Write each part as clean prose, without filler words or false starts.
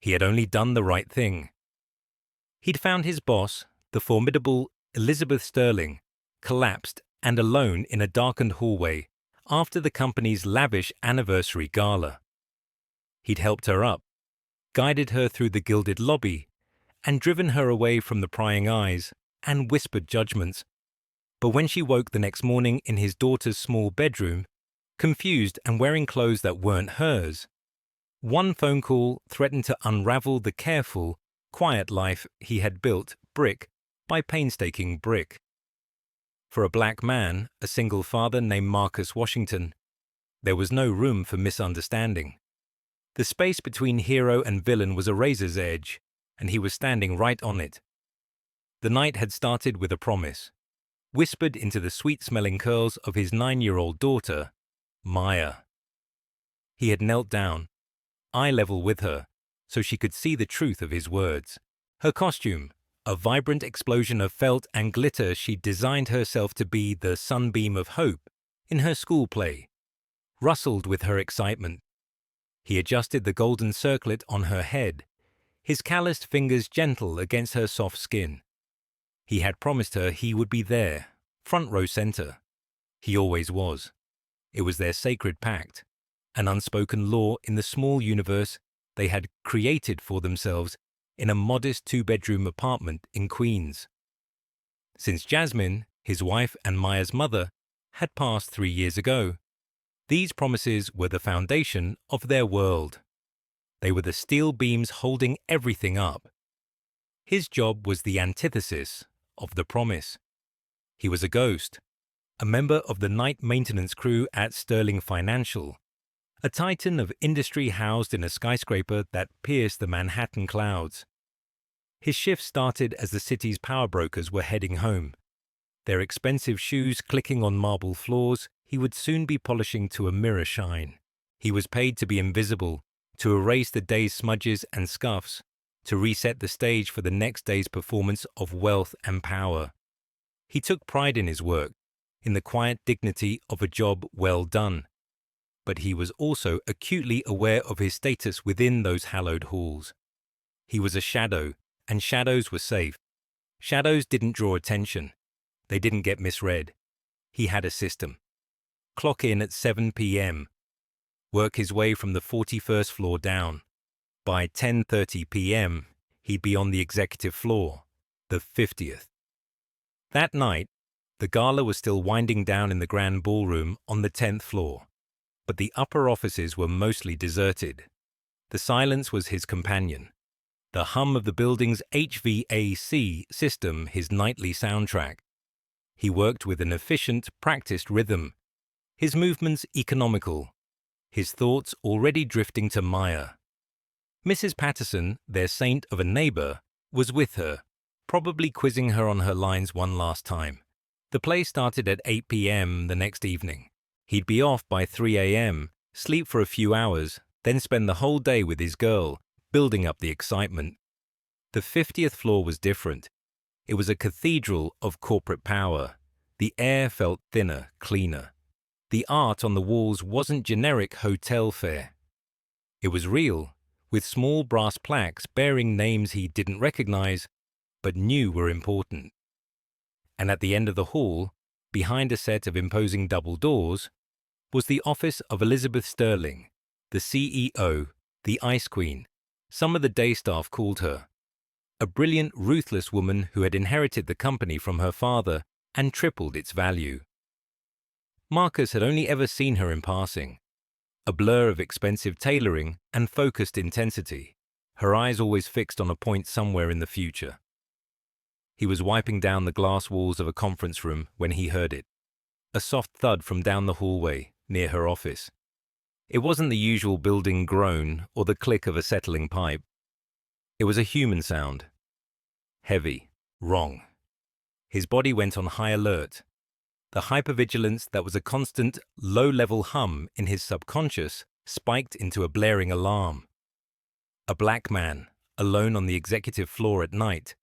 He had only done the right thing. He'd found his boss, the formidable Elizabeth Sterling, collapsed and alone in a darkened hallway after the company's lavish anniversary gala. He'd helped her up, guided her through the gilded lobby, and driven her away from the prying eyes and whispered judgments. But when she woke the next morning in his daughter's small bedroom, confused and wearing clothes that weren't hers, one phone call threatened to unravel the careful, quiet life he had built brick by painstaking brick. For a black man, a single father named Marcus Washington, there was no room for misunderstanding. The space between hero and villain was a razor's edge, and he was standing right on it. The night had started with a promise, whispered into the sweet-smelling curls of his 9-year-old daughter, Maya. He had knelt down, eye level with her, so she could see the truth of his words. Her costume, a vibrant explosion of felt and glitter she'd designed herself to be the sunbeam of hope in her school play, rustled with her excitement. He adjusted the golden circlet on her head, his calloused fingers gentle against her soft skin. He had promised her he would be there, front row center. He always was. It was their sacred pact, an unspoken law in the small universe they had created for themselves in a modest 2-bedroom apartment in Queens. Since Jasmine, his wife and Maya's mother, had passed 3 years ago, these promises were the foundation of their world. They were the steel beams holding everything up. His job was the antithesis of the promise. He was a ghost, a member of the night maintenance crew at Sterling Financial, a titan of industry housed in a skyscraper that pierced the Manhattan clouds. His shift started as the city's power brokers were heading home. Their expensive shoes clicking on marble floors, he would soon be polishing to a mirror shine. He was paid to be invisible, to erase the day's smudges and scuffs, to reset the stage for the next day's performance of wealth and power. He took pride in his work, in the quiet dignity of a job well done. But he was also acutely aware of his status within those hallowed halls. He was a shadow, and shadows were safe. Shadows didn't draw attention. They didn't get misread. He had a system. Clock in at 7 p.m. Work his way from the 41st floor down. By 10:30 p.m., he'd be on the executive floor, the 50th. That night, the gala was still winding down in the grand ballroom on the 10th floor, but the upper offices were mostly deserted. The silence was his companion, the hum of the building's HVAC system his nightly soundtrack. He worked with an efficient, practiced rhythm, his movements economical, his thoughts already drifting to Maya. Mrs. Patterson, their saint of a neighbor, was with her, probably quizzing her on her lines one last time. The play started at 8 p.m. the next evening. He'd be off by 3 a.m., sleep for a few hours, then spend the whole day with his girl, building up the excitement. The 50th floor was different. It was a cathedral of corporate power. The air felt thinner, cleaner. The art on the walls wasn't generic hotel fare. It was real, with small brass plaques bearing names he didn't recognize, but knew were important. And at the end of the hall, behind a set of imposing double doors, was the office of Elizabeth Sterling, the CEO, the Ice Queen, some of the day staff called her. A brilliant, ruthless woman who had inherited the company from her father and tripled its value. Marcus had only ever seen her in passing, a blur of expensive tailoring and focused intensity, her eyes always fixed on a point somewhere in the future. He was wiping down the glass walls of a conference room when he heard it, a soft thud from down the hallway near her office. It wasn't the usual building groan or the click of a settling pipe. It was a human sound. Heavy, wrong. His body went on high alert. The hypervigilance that was a constant, low-level hum in his subconscious spiked into a blaring alarm. A black man, alone on the executive floor at night,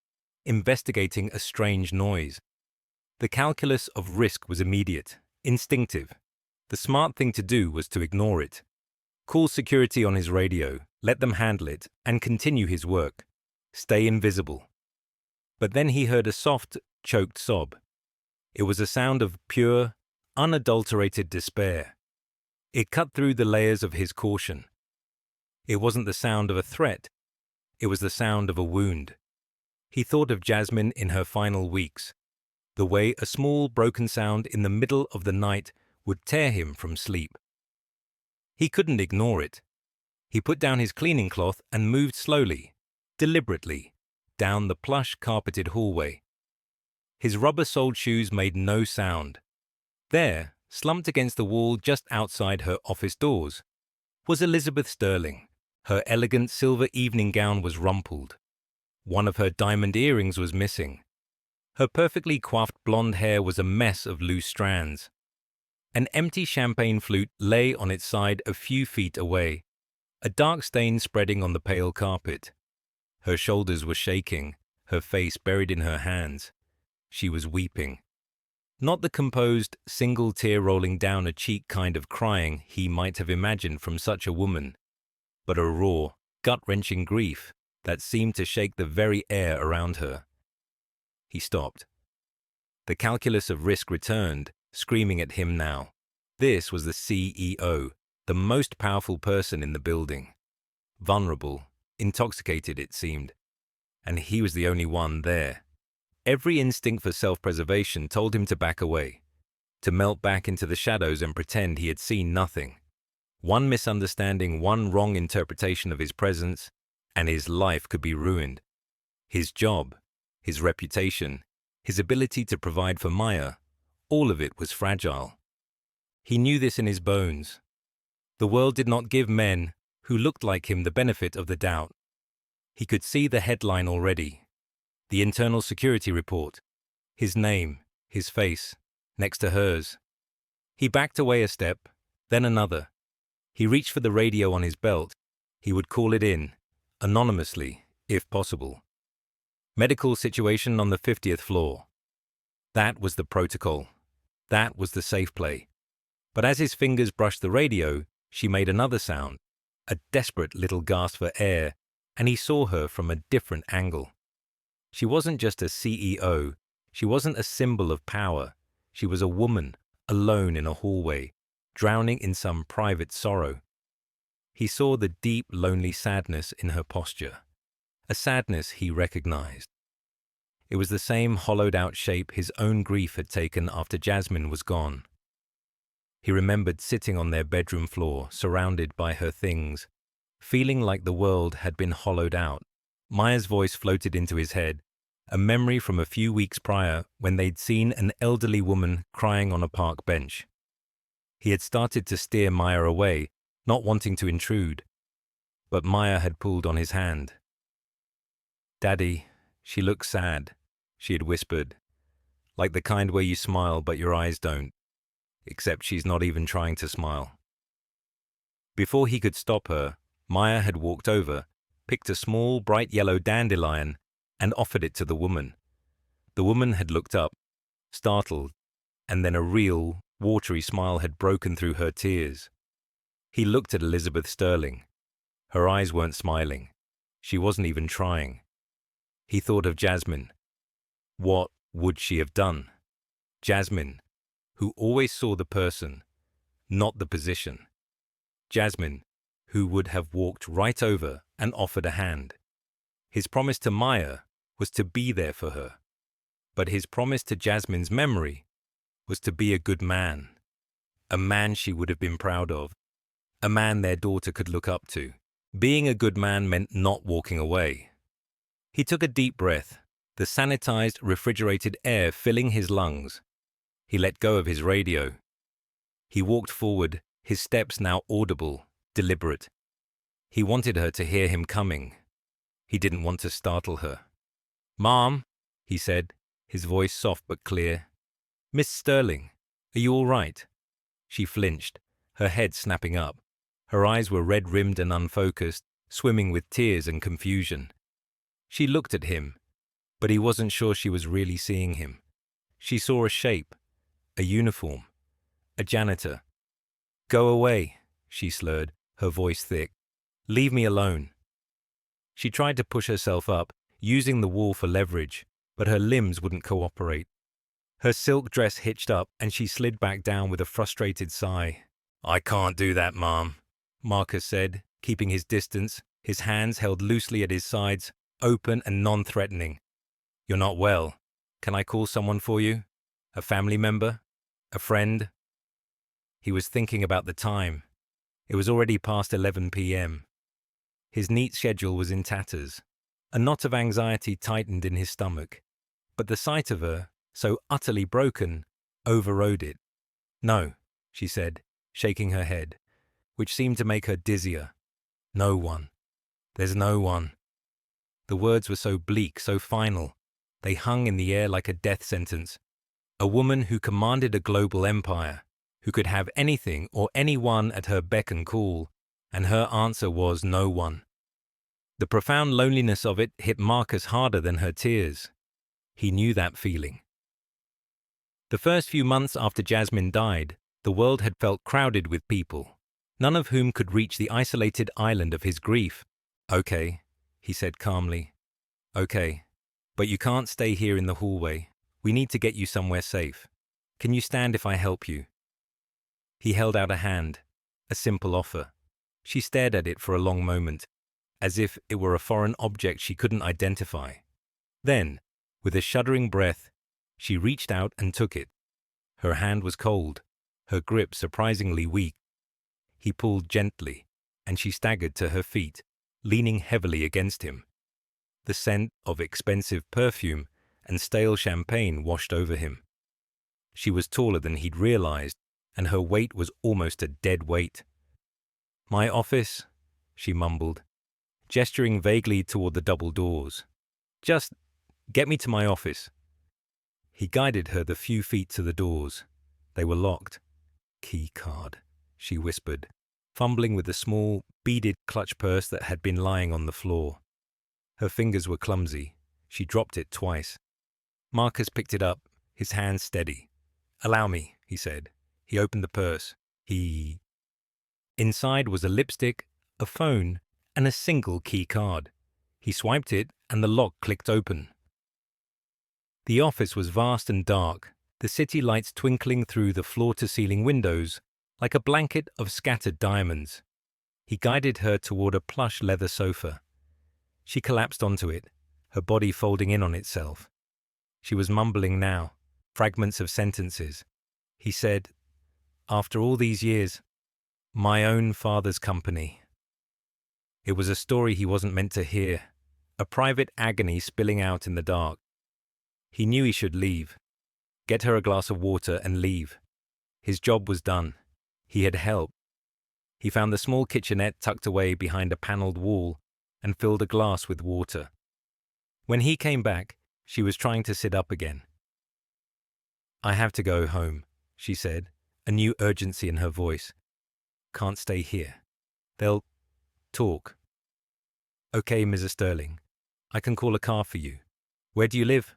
investigating a strange noise. The calculus of risk was immediate, instinctive. The smart thing to do was to ignore it. Call security on his radio, let them handle it, and continue his work. Stay invisible. But then he heard a soft, choked sob. It was a sound of pure, unadulterated despair. It cut through the layers of his caution. It wasn't the sound of a threat. It was the sound of a wound. He thought of Jasmine in her final weeks, the way a small broken sound in the middle of the night would tear him from sleep. He couldn't ignore it. He put down his cleaning cloth and moved slowly, deliberately, down the plush carpeted hallway. His rubber-soled shoes made no sound. There, slumped against the wall just outside her office doors, was Elizabeth Sterling. Her elegant silver evening gown was rumpled. One of her diamond earrings was missing. Her perfectly coiffed blonde hair was a mess of loose strands. An empty champagne flute lay on its side a few feet away, a dark stain spreading on the pale carpet. Her shoulders were shaking, her face buried in her hands. She was weeping. Not the composed, single tear rolling down a cheek kind of crying he might have imagined from such a woman, but a raw, gut-wrenching grief that seemed to shake the very air around her. He stopped. The calculus of risk returned, screaming at him now. This was the CEO, the most powerful person in the building. Vulnerable, intoxicated it seemed, and he was the only one there. Every instinct for self-preservation told him to back away, to melt back into the shadows and pretend he had seen nothing. One misunderstanding, one wrong interpretation of his presence, and his life could be ruined. His job, his reputation, his ability to provide for Maya, all of it was fragile. He knew this in his bones. The world did not give men who looked like him the benefit of the doubt. He could see the headline already. The internal security report. His name, his face, next to hers. He backed away a step, then another. He reached for the radio on his belt. He would call it in, anonymously, if possible. Medical situation on the 50th floor. That was the protocol. That was the safe play. But as his fingers brushed the radio, she made another sound, a desperate little gasp for air, and he saw her from a different angle. She wasn't just a CEO. She wasn't a symbol of power. She was a woman, alone in a hallway, drowning in some private sorrow. He saw the deep, lonely sadness in her posture, a sadness he recognized. It was the same hollowed-out shape his own grief had taken after Jasmine was gone. He remembered sitting on their bedroom floor, surrounded by her things, feeling like the world had been hollowed out. Maya's voice floated into his head, a memory from a few weeks prior when they'd seen an elderly woman crying on a park bench. He had started to steer Maya away, not wanting to intrude, but Maya had pulled on his hand. "Daddy, she looks sad," she had whispered, "like the kind where you smile but your eyes don't, except she's not even trying to smile." Before he could stop her, Maya had walked over, picked a small, bright yellow dandelion, and offered it to the woman. The woman had looked up, startled, and then a real, watery smile had broken through her tears. He looked at Elizabeth Sterling. Her eyes weren't smiling. She wasn't even trying. He thought of Jasmine. What would she have done? Jasmine, who always saw the person, not the position. Jasmine, who would have walked right over and offered a hand. His promise to Maya was to be there for her, but his promise to Jasmine's memory was to be a good man, a man she would have been proud of, a man their daughter could look up to. Being a good man meant not walking away. He took a deep breath, the sanitized, refrigerated air filling his lungs. He let go of his radio. He walked forward, his steps now audible, deliberate. He wanted her to hear him coming. He didn't want to startle her. "Mom," he said, his voice soft but clear. "Miss Sterling, are you all right?" She flinched, her head snapping up. Her eyes were red-rimmed and unfocused, swimming with tears and confusion. She looked at him, but he wasn't sure she was really seeing him. She saw a shape, a uniform, a janitor. "Go away," she slurred, her voice thick. "Leave me alone." She tried to push herself up, using the wall for leverage, but her limbs wouldn't cooperate. Her silk dress hitched up and she slid back down with a frustrated sigh. "I can't do that, Mom," Marcus said, keeping his distance, his hands held loosely at his sides, open and non-threatening. "You're not well. Can I call someone for you? A family member? A friend?" He was thinking about the time. It was already past 11 p.m. His neat schedule was in tatters. A knot of anxiety tightened in his stomach. But the sight of her, so utterly broken, overrode it. "No," she said, shaking her head, which seemed to make her dizzier. "No one. There's no one." The words were so bleak, so final. They hung in the air like a death sentence. A woman who commanded a global empire, who could have anything or anyone at her beck and call, and her answer was no one. The profound loneliness of it hit Marcus harder than her tears. He knew that feeling. The first few months after Jasmine died, the world had felt crowded with people, none of whom could reach the isolated island of his grief. "Okay," he said calmly. "Okay, but you can't stay here in the hallway. We need to get you somewhere safe. Can you stand if I help you?" He held out a hand, a simple offer. She stared at it for a long moment, as if it were a foreign object she couldn't identify. Then, with a shuddering breath, she reached out and took it. Her hand was cold, her grip surprisingly weak. He pulled gently, and she staggered to her feet, leaning heavily against him. The scent of expensive perfume and stale champagne washed over him. She was taller than he'd realized, and her weight was almost a dead weight. "My office," she mumbled, gesturing vaguely toward the double doors. "Just get me to my office." He guided her the few feet to the doors. They were locked. "Key card," she whispered, fumbling with the small, beaded clutch purse that had been lying on the floor. Her fingers were clumsy. She dropped it twice. Marcus picked it up, his hands steady. "Allow me," he said. He opened the purse. Inside was a lipstick, a phone, and a single key card. He swiped it, and the lock clicked open. The office was vast and dark, the city lights twinkling through the floor-to-ceiling windows like a blanket of scattered diamonds. He guided her toward a plush leather sofa. She collapsed onto it, her body folding in on itself. She was mumbling now, fragments of sentences. He said, "After all these years, my own father's company." It was a story he wasn't meant to hear, a private agony spilling out in the dark. He knew he should leave, get her a glass of water and leave. His job was done. He had helped. He found the small kitchenette tucked away behind a paneled wall and filled a glass with water. When he came back, she was trying to sit up again. "I have to go home," she said, a new urgency in her voice. "Can't stay here. They'll talk." "Okay, Mrs. Sterling. I can call a car for you. Where do you live?"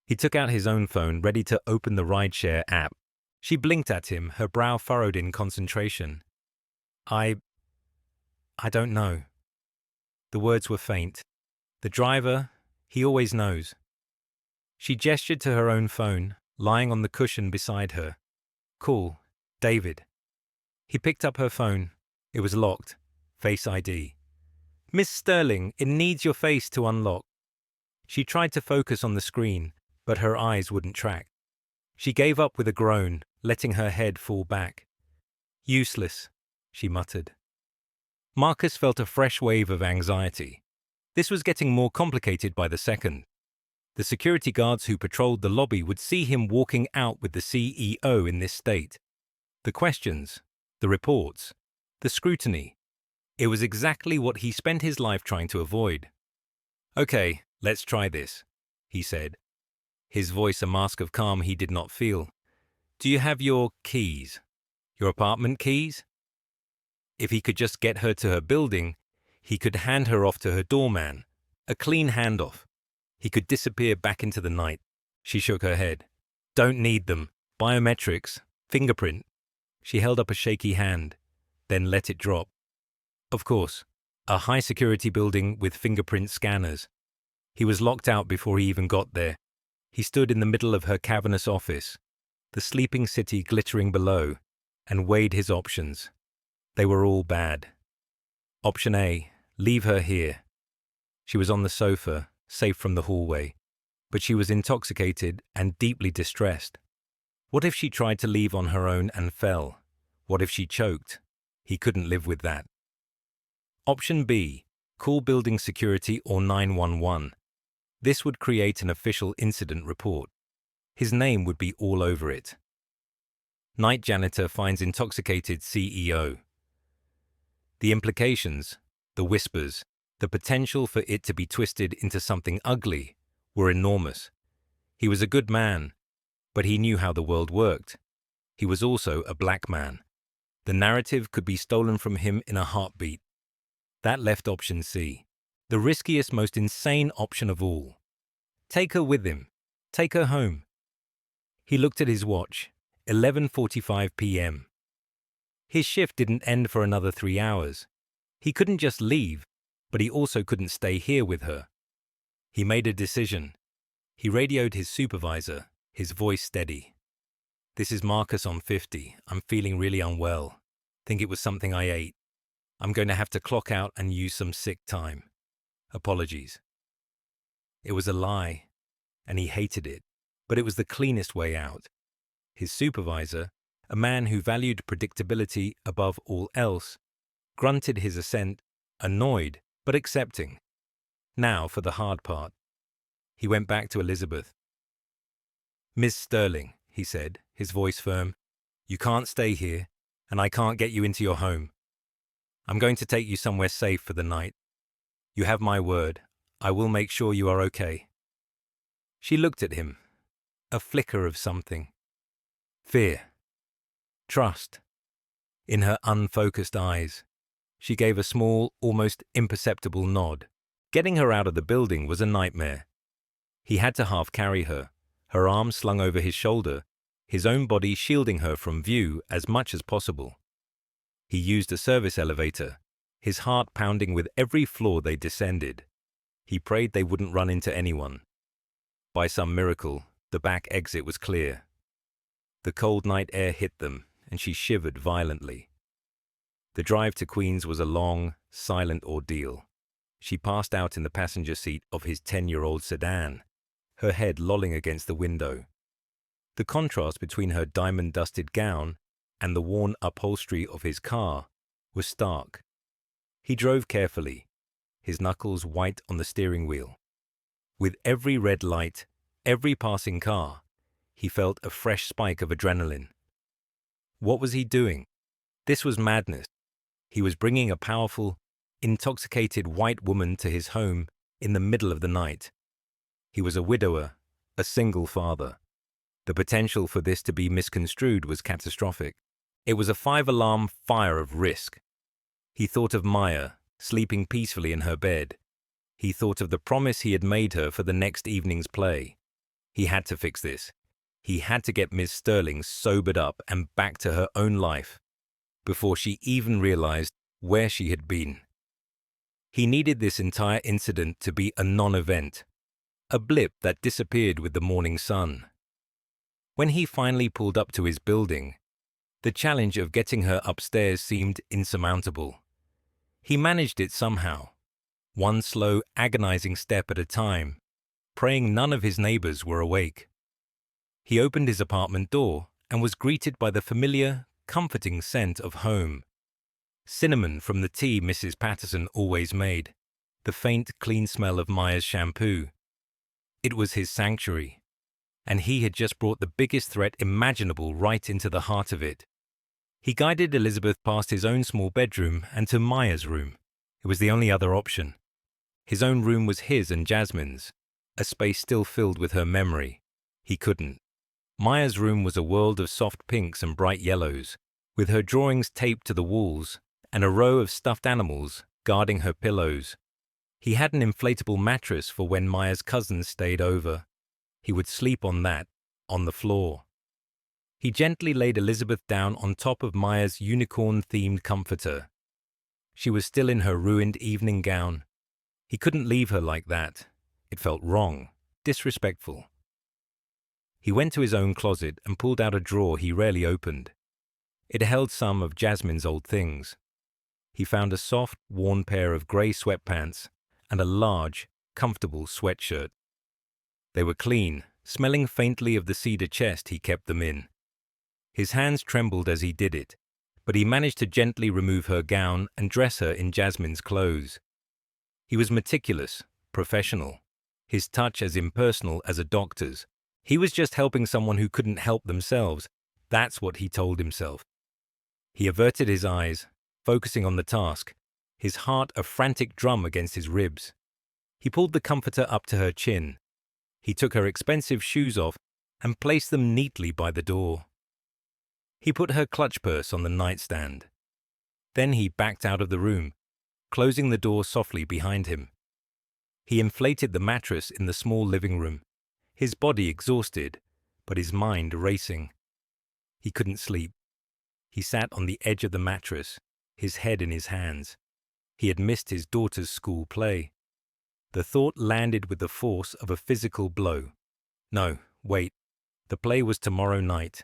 He took out his own phone, ready to open the rideshare app. She blinked at him, her brow furrowed in concentration. I don't know." The words were faint. "The driver, he always knows." She gestured to her own phone, lying on the cushion beside her. "Call, David." He picked up her phone. It was locked. Face ID. "Miss Sterling, it needs your face to unlock." She tried to focus on the screen, but her eyes wouldn't track. She gave up with a groan, letting her head fall back. "Useless," she muttered. Marcus felt a fresh wave of anxiety. This was getting more complicated by the second. The security guards who patrolled the lobby would see him walking out with the CEO in this state. The questions, the reports, the scrutiny. It was exactly what he spent his life trying to avoid. "Okay, let's try this," he said, his voice a mask of calm he did not feel. "Do you have your keys? Your apartment keys?" If he could just get her to her building, he could hand her off to her doorman. A clean handoff. He could disappear back into the night. She shook her head. "Don't need them. Biometrics. Fingerprint." She held up a shaky hand. then let it drop. Of course, a high-security building with fingerprint scanners. He was locked out before he even got there. He stood in the middle of her cavernous office, the sleeping city glittering below, and weighed his options. They were all bad. Option A, leave her here. She was on the sofa, safe from the hallway, but she was intoxicated and deeply distressed. What if she tried to leave on her own and fell? What if she choked? He couldn't live with that. Option B, call building security or 911. This would create an official incident report. His name would be all over it. Night janitor finds intoxicated CEO. The implications, the whispers, the potential for it to be twisted into something ugly were enormous. He was a good man, but he knew how the world worked. He was also a black man. The narrative could be stolen from him in a heartbeat. That left option C, the riskiest, most insane option of all. Take her with him. Take her home. He looked at his watch, 11:45 p.m. His shift didn't end for another 3 hours. He couldn't just leave, but he also couldn't stay here with her. He made a decision. He radioed his supervisor, his voice steady. "This is Marcus on 50. I'm feeling really unwell. Think it was something I ate. I'm going to have to clock out and use some sick time. Apologies." It was a lie, and he hated it, but it was the cleanest way out. His supervisor, a man who valued predictability above all else, grunted his assent, annoyed but accepting. Now for the hard part. He went back to Elizabeth. "Miss Sterling," he said, his voice firm, "you can't stay here, and I can't get you into your home. I'm going to take you somewhere safe for the night. You have my word. I will make sure you are okay." She looked at him, a flicker of something. Fear. Trust. In her unfocused eyes. She gave a small, almost imperceptible nod. Getting her out of the building was a nightmare. He had to half-carry her, her arms slung over his shoulder, his own body shielding her from view as much as possible. He used a service elevator, his heart pounding with every floor they descended. He prayed they wouldn't run into anyone. By some miracle, the back exit was clear. The cold night air hit them, and she shivered violently. The drive to Queens was a long, silent ordeal. She passed out in the passenger seat of his 10-year-old sedan, her head lolling against the window. The contrast between her diamond-dusted gown and the worn upholstery of his car was stark. He drove carefully, his knuckles white on the steering wheel. With every red light, every passing car, he felt a fresh spike of adrenaline. What was he doing? This was madness. He was bringing a powerful, intoxicated white woman to his home in the middle of the night. He was a widower, a single father. The potential for this to be misconstrued was catastrophic. It was a 5-alarm fire of risk. He thought of Maya, sleeping peacefully in her bed. He thought of the promise he had made her for the next evening's play. He had to fix this. He had to get Miss Sterling sobered up and back to her own life before she even realized where she had been. He needed this entire incident to be a non-event, a blip that disappeared with the morning sun. When he finally pulled up to his building, the challenge of getting her upstairs seemed insurmountable. He managed it somehow, one slow, agonizing step at a time, praying none of his neighbors were awake. He opened his apartment door and was greeted by the familiar, comforting scent of home. Cinnamon from the tea Mrs. Patterson always made, the faint, clean smell of Maya's shampoo. It was his sanctuary, and he had just brought the biggest threat imaginable right into the heart of it. He guided Elizabeth past his own small bedroom and to Maya's room. It was the only other option. His own room was his and Jasmine's, a space still filled with her memory. He couldn't. Maya's room was a world of soft pinks and bright yellows, with her drawings taped to the walls and a row of stuffed animals guarding her pillows. He had an inflatable mattress for when Maya's cousins stayed over. He would sleep on that, on the floor. He gently laid Elizabeth down on top of Maya's unicorn-themed comforter. She was still in her ruined evening gown. He couldn't leave her like that. It felt wrong, disrespectful. He went to his own closet and pulled out a drawer he rarely opened. It held some of Jasmine's old things. He found a soft, worn pair of grey sweatpants and a large, comfortable sweatshirt. They were clean, smelling faintly of the cedar chest he kept them in. His hands trembled as he did it, but he managed to gently remove her gown and dress her in Jasmine's clothes. He was meticulous, professional, his touch as impersonal as a doctor's. He was just helping someone who couldn't help themselves. That's what he told himself. He averted his eyes, focusing on the task, his heart a frantic drum against his ribs. He pulled the comforter up to her chin. He took her expensive shoes off and placed them neatly by the door. He put her clutch purse on the nightstand. Then he backed out of the room, closing the door softly behind him. He inflated the mattress in the small living room, his body exhausted, but his mind racing. He couldn't sleep. He sat on the edge of the mattress, his head in his hands. He had missed his daughter's school play. The thought landed with the force of a physical blow. No, wait. The play was tomorrow night.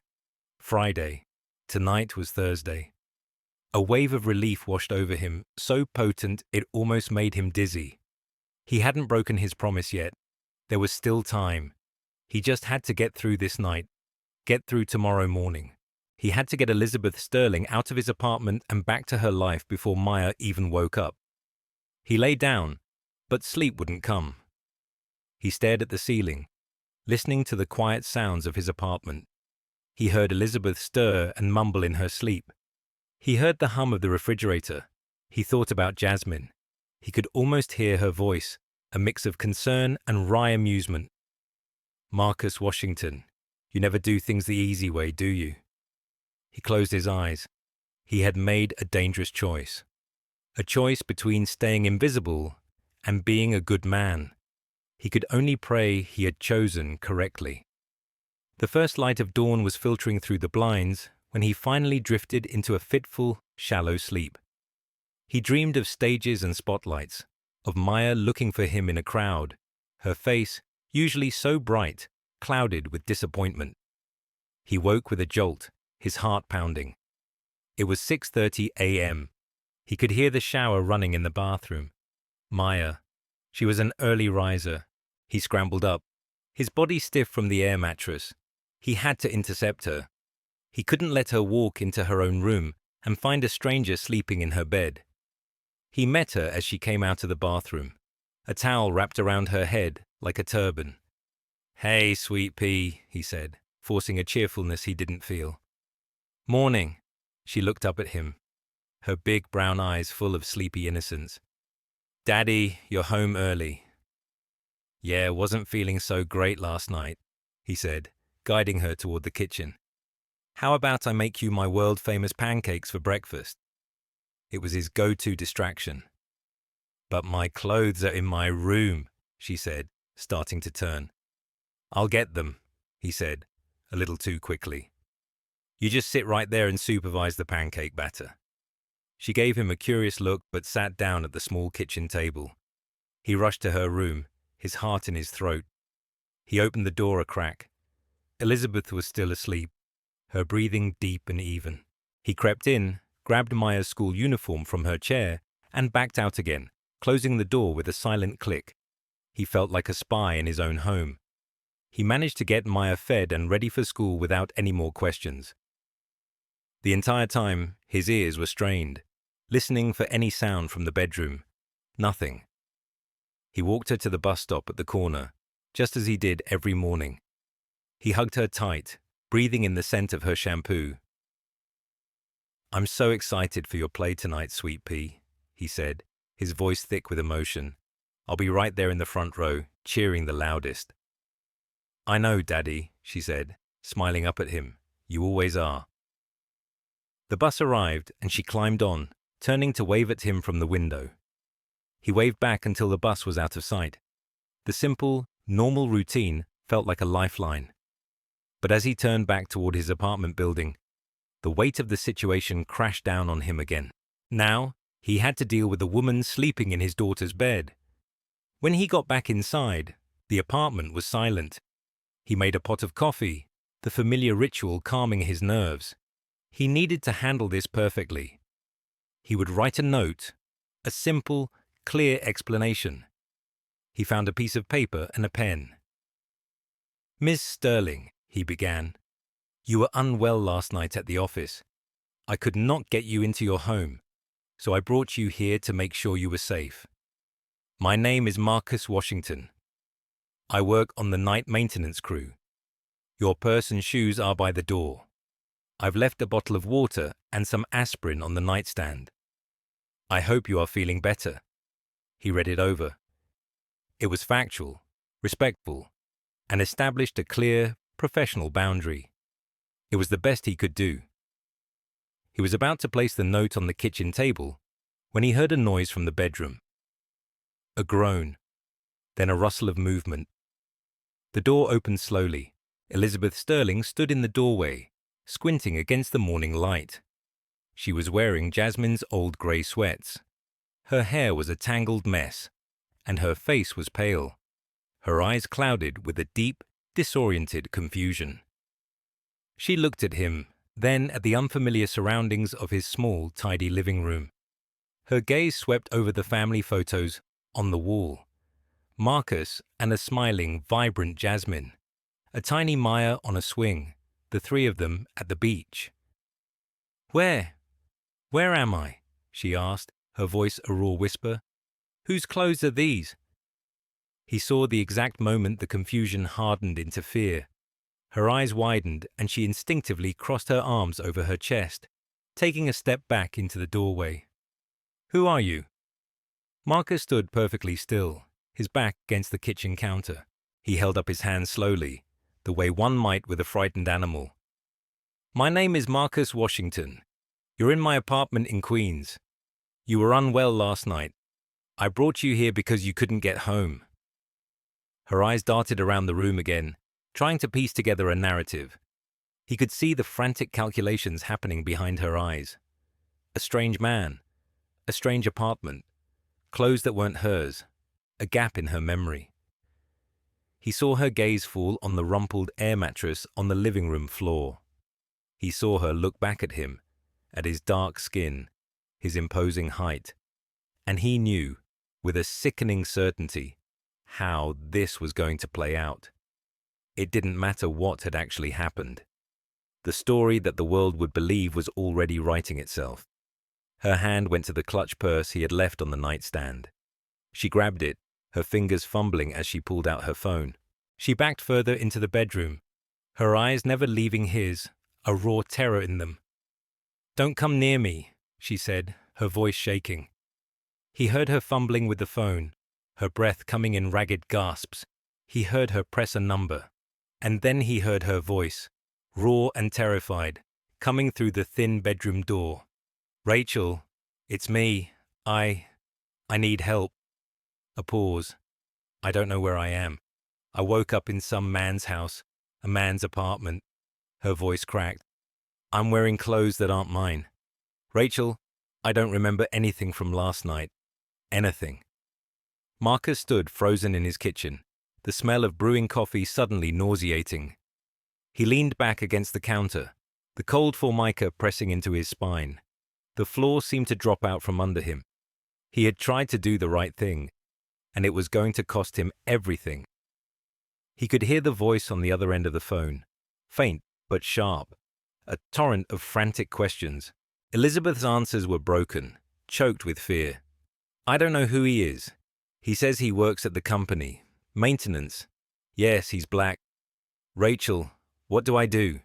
Friday. Tonight was Thursday. A wave of relief washed over him, so potent it almost made him dizzy. He hadn't broken his promise yet. There was still time. He just had to get through this night, get through tomorrow morning. He had to get Elizabeth Sterling out of his apartment and back to her life before Maya even woke up. He lay down, but sleep wouldn't come. He stared at the ceiling, listening to the quiet sounds of his apartment. He heard Elizabeth stir and mumble in her sleep. He heard the hum of the refrigerator. He thought about Jasmine. He could almost hear her voice, a mix of concern and wry amusement. Marcus Washington, you never do things the easy way, do you? He closed his eyes. He had made a dangerous choice. A choice between staying invisible and being a good man. He could only pray he had chosen correctly. The first light of dawn was filtering through the blinds when he finally drifted into a fitful, shallow sleep. He dreamed of stages and spotlights, of Maya looking for him in a crowd, her face, usually so bright, clouded with disappointment. He woke with a jolt, his heart pounding. It was 6:30 a.m. He could hear the shower running in the bathroom. Maya. She was an early riser. He scrambled up, his body stiff from the air mattress. He had to intercept her. He couldn't let her walk into her own room and find a stranger sleeping in her bed. He met her as she came out of the bathroom, a towel wrapped around her head like a turban. "Hey, sweet pea," he said, forcing a cheerfulness he didn't feel. "Morning." She looked up at him, her big brown eyes full of sleepy innocence. "Daddy, you're home early." "Yeah, wasn't feeling so great last night," he said, guiding her toward the kitchen. "How about I make you my world-famous pancakes for breakfast?" It was his go-to distraction. "But my clothes are in my room," she said, starting to turn. "I'll get them," he said, a little too quickly. "You just sit right there and supervise the pancake batter." She gave him a curious look but sat down at the small kitchen table. He rushed to her room, his heart in his throat. He opened the door a crack. Elizabeth was still asleep, her breathing deep and even. He crept in, grabbed Maya's school uniform from her chair, and backed out again, closing the door with a silent click. He felt like a spy in his own home. He managed to get Maya fed and ready for school without any more questions. The entire time, his ears were strained, listening for any sound from the bedroom. Nothing. He walked her to the bus stop at the corner, just as he did every morning. He hugged her tight, breathing in the scent of her shampoo. "I'm so excited for your play tonight, sweet pea," he said, his voice thick with emotion. "I'll be right there in the front row, cheering the loudest." "I know, Daddy," she said, smiling up at him. "You always are." The bus arrived and she climbed on, turning to wave at him from the window. He waved back until the bus was out of sight. The simple, normal routine felt like a lifeline. But as he turned back toward his apartment building, the weight of the situation crashed down on him again. Now, he had to deal with a woman sleeping in his daughter's bed. When he got back inside, the apartment was silent. He made a pot of coffee, the familiar ritual calming his nerves. He needed to handle this perfectly. He would write a note, a simple, clear explanation. He found a piece of paper and a pen. "Miss Sterling," he began, "you were unwell last night at the office. I could not get you into your home, so I brought you here to make sure you were safe. My name is Marcus Washington. I work on the night maintenance crew. Your purse and shoes are by the door. I've left a bottle of water and some aspirin on the nightstand. I hope you are feeling better." He read it over. It was factual, respectful, and established a clear, professional boundary. It was the best he could do. He was about to place the note on the kitchen table when he heard a noise from the bedroom. A groan, then a rustle of movement. The door opened slowly. Elizabeth Sterling stood in the doorway, squinting against the morning light. She was wearing Jasmine's old grey sweats. Her hair was a tangled mess, and her face was pale, her eyes clouded with a deep, disoriented confusion. She looked at him, then at the unfamiliar surroundings of his small, tidy living room. Her gaze swept over the family photos on the wall. Marcus and a smiling, vibrant Jasmine. A tiny Maya on a swing, the three of them at the beach. Where am I?" she asked, her voice a raw whisper. "Whose clothes are these?" He saw the exact moment the confusion hardened into fear. Her eyes widened and she instinctively crossed her arms over her chest, taking a step back into the doorway. "Who are you?" Marcus stood perfectly still, his back against the kitchen counter. He held up his hands slowly, the way one might with a frightened animal. "My name is Marcus Washington. You're in my apartment in Queens. You were unwell last night. I brought you here because you couldn't get home." Her eyes darted around the room again, trying to piece together a narrative. He could see the frantic calculations happening behind her eyes. A strange man, a strange apartment, clothes that weren't hers, a gap in her memory. He saw her gaze fall on the rumpled air mattress on the living room floor. He saw her look back at him, at his dark skin, his imposing height, and he knew, with a sickening certainty, how this was going to play out. It didn't matter what had actually happened. The story that the world would believe was already writing itself. Her hand went to the clutch purse he had left on the nightstand. She grabbed it, her fingers fumbling as she pulled out her phone. She backed further into the bedroom, her eyes never leaving his, a raw terror in them. "Don't come near me," she said, her voice shaking. He heard her fumbling with the phone, her breath coming in ragged gasps. He heard her press a number. And then he heard her voice, raw and terrified, coming through the thin bedroom door. "Rachel, it's me. I need help." A pause. "I don't know where I am. I woke up in some man's house, a man's apartment." Her voice cracked. "I'm wearing clothes that aren't mine. Rachel, I don't remember anything from last night. Anything." Marcus stood frozen in his kitchen, the smell of brewing coffee suddenly nauseating. He leaned back against the counter, the cold formica pressing into his spine. The floor seemed to drop out from under him. He had tried to do the right thing, and it was going to cost him everything. He could hear the voice on the other end of the phone, faint but sharp, a torrent of frantic questions. Elizabeth's answers were broken, choked with fear. "I don't know who he is. He says he works at the company. Maintenance. Yes, he's black. Rachel, what do I do?"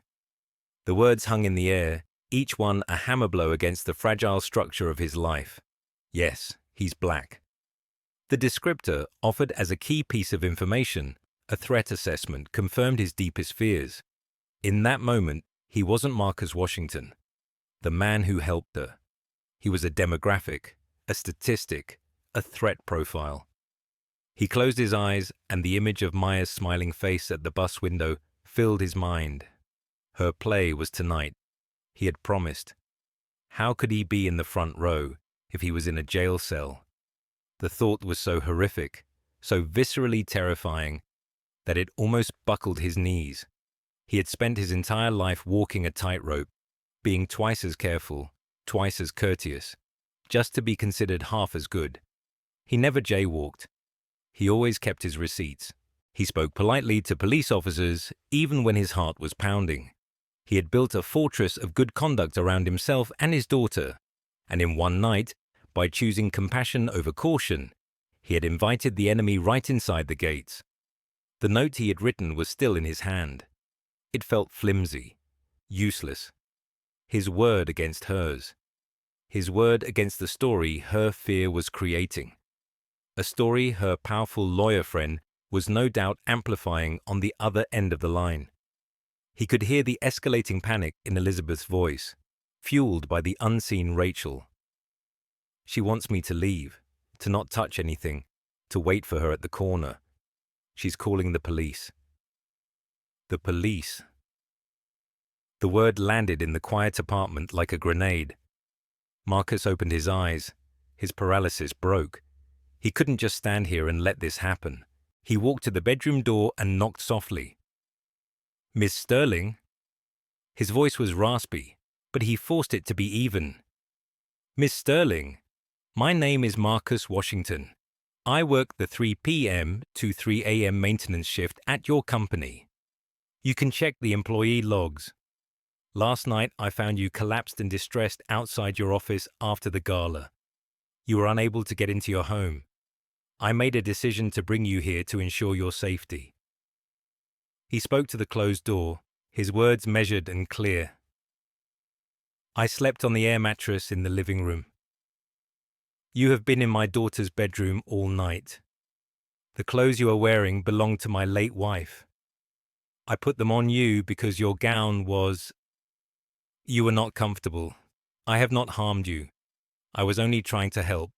The words hung in the air, each one a hammer blow against the fragile structure of his life. Yes, he's black. The descriptor, offered as a key piece of information, a threat assessment, confirmed his deepest fears. In that moment, he wasn't Marcus Washington, the man who helped her. He was a demographic, a statistic, a threat profile. He closed his eyes, and the image of Maya's smiling face at the bus window filled his mind. Her play was tonight. He had promised. How could he be in the front row if he was in a jail cell? The thought was so horrific, so viscerally terrifying, that it almost buckled his knees. He had spent his entire life walking a tightrope, being twice as careful, twice as courteous, just to be considered half as good. He never jaywalked. He always kept his receipts. He spoke politely to police officers, even when his heart was pounding. He had built a fortress of good conduct around himself and his daughter, and in one night, by choosing compassion over caution, he had invited the enemy right inside the gates. The note he had written was still in his hand. It felt flimsy, useless. His word against hers. His word against the story her fear was creating. A story her powerful lawyer friend was no doubt amplifying on the other end of the line. He could hear the escalating panic in Elizabeth's voice, fueled by the unseen Rachel. She wants me to leave, to not touch anything, to wait for her at the corner. She's calling the police. The police. The word landed in the quiet apartment like a grenade. Marcus opened his eyes. His paralysis broke. He couldn't just stand here and let this happen. He walked to the bedroom door and knocked softly. "Miss Sterling?" His voice was raspy, but he forced it to be even. "Miss Sterling, my name is Marcus Washington. I work the 3 p.m. to 3 a.m. maintenance shift at your company. You can check the employee logs. Last night I found you collapsed and distressed outside your office after the gala. You were unable to get into your home. I made a decision to bring you here to ensure your safety." He spoke to the closed door, his words measured and clear. "I slept on the air mattress in the living room. You have been in my daughter's bedroom all night. The clothes you are wearing belong to my late wife. I put them on you because your gown was... You were not comfortable. I have not harmed you. I was only trying to help."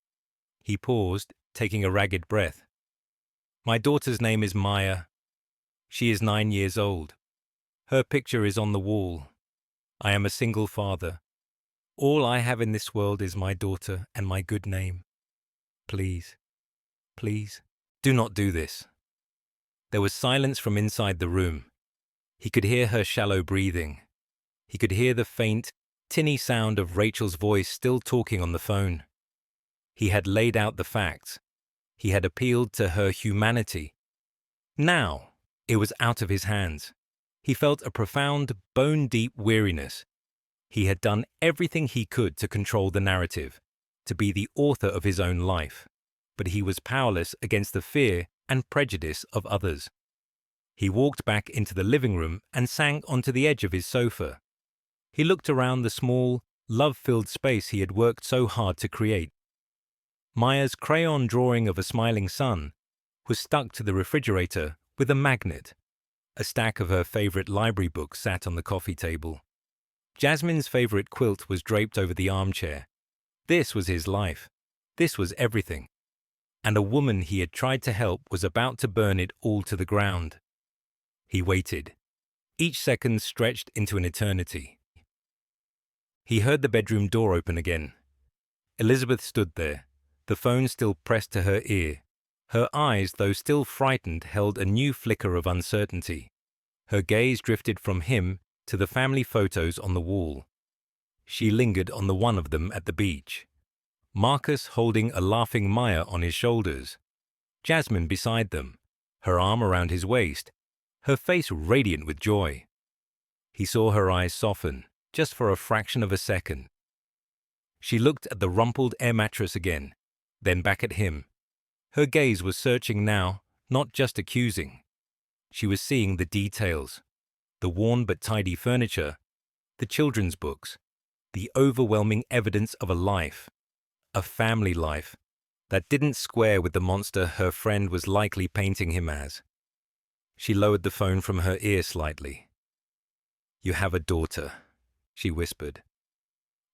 He paused, taking a ragged breath. "My daughter's name is Maya. She is 9 years old. Her picture is on the wall. I am a single father. All I have in this world is my daughter and my good name. Please, please, do not do this." There was silence from inside the room. He could hear her shallow breathing. He could hear the faint, tinny sound of Rachel's voice still talking on the phone. He had laid out the facts. He had appealed to her humanity. Now, it was out of his hands. He felt a profound, bone-deep weariness. He had done everything he could to control the narrative, to be the author of his own life, but he was powerless against the fear and prejudice of others. He walked back into the living room and sank onto the edge of his sofa. He looked around the small, love-filled space he had worked so hard to create. Maya's crayon drawing of a smiling sun was stuck to the refrigerator with a magnet. A stack of her favorite library books sat on the coffee table. Jasmine's favorite quilt was draped over the armchair. This was his life. This was everything. And a woman he had tried to help was about to burn it all to the ground. He waited. Each second stretched into an eternity. He heard the bedroom door open again. Elizabeth stood there, the phone still pressed to her ear. Her eyes, though still frightened, held a new flicker of uncertainty. Her gaze drifted from him to the family photos on the wall. She lingered on the one of them at the beach. Marcus holding a laughing Maya on his shoulders. Jasmine beside them, her arm around his waist, her face radiant with joy. He saw her eyes soften, just for a fraction of a second. She looked at the rumpled air mattress again, then back at him. Her gaze was searching now, not just accusing. She was seeing the details, the worn but tidy furniture, the children's books, the overwhelming evidence of a life, a family life, that didn't square with the monster her friend was likely painting him as. She lowered the phone from her ear slightly. "You have a daughter," she whispered.